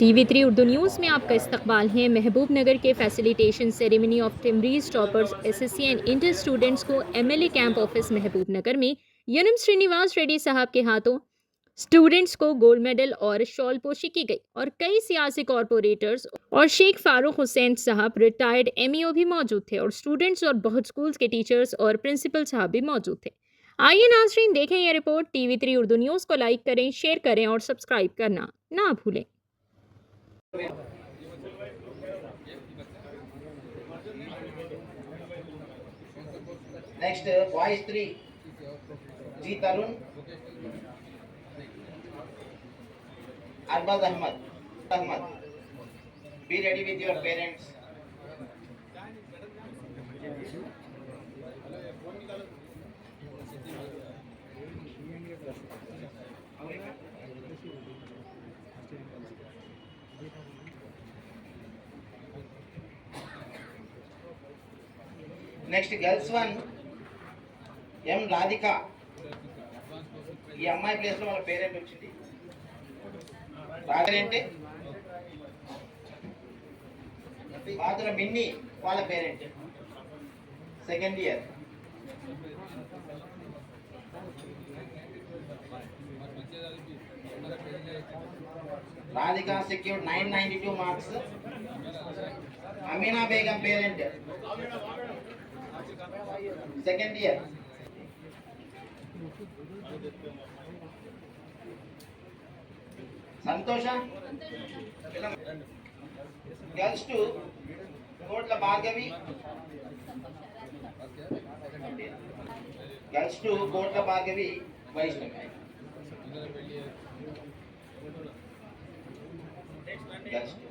TV3 Urdu news में आपका इस्तकबाल है। महबूब नगर के facilitation ceremony of TMREIS toppers SSC and inter students को MLA camp office Mahbubnagar में यनम श्रीनिवास रेड्डी साहब के हाथों स्टूडेंट्स को गोल्ड मेडल और शॉल पोशी की गई और कई सियासी कॉरपोरेटर्स और शेख फारूक हुसैन साहब रिटायर्ड MEO भी मौजूद थे और स्टूडेंट्स और बहुत स्कूल्स के टीचर्स और प्रिंसिपल साहब भी मौजूद थे। आइए नाज़रीन देखें यह रिपोर्ट। TV3 उर्दू न्यूज़ को लाइक करें, शेयर करें और सब्सक्राइब करना ना भूलें। Next, boys 3, G. Tarun, Arbaz Ahmad. Be ready with your parents. Next, girls 1, M. Radhika. ఈ అమ్మాయి ప్లేస్ లో వాళ్ళ పేరెంట్ వచ్చింది. రాజనంటే బాదుల మిన్ని వాళ్ళ parent second year. Radhika secured 992 marks. Amina Begum parent second year. సంతోష గర్ల్స్ 2, కోట్ల భార్గవి. గర్ల్స్ 2, కోట్ల Bhargavi Vaishnavi. Girls 2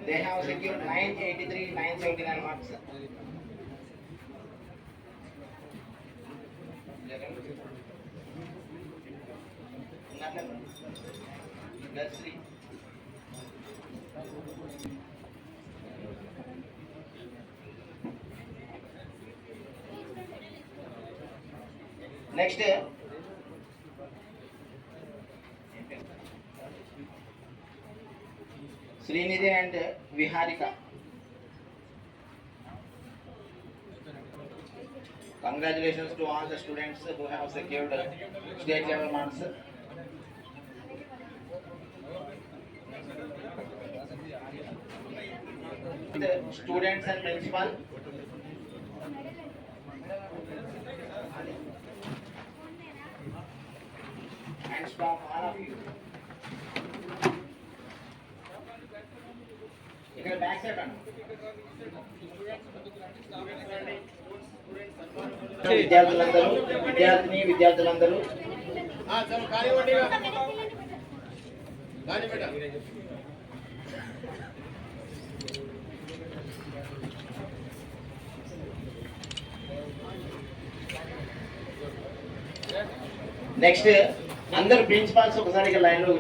they have secured 983 979 marks. That's 3. Next, Srinidhi and Viharika. Congratulations to all the students who have secured state level marks. The students and principal. And staff, all of you. ఇక్కడ back side అన్న విద్యార్థులందరూ next అందరు principals ఒకసారి line లో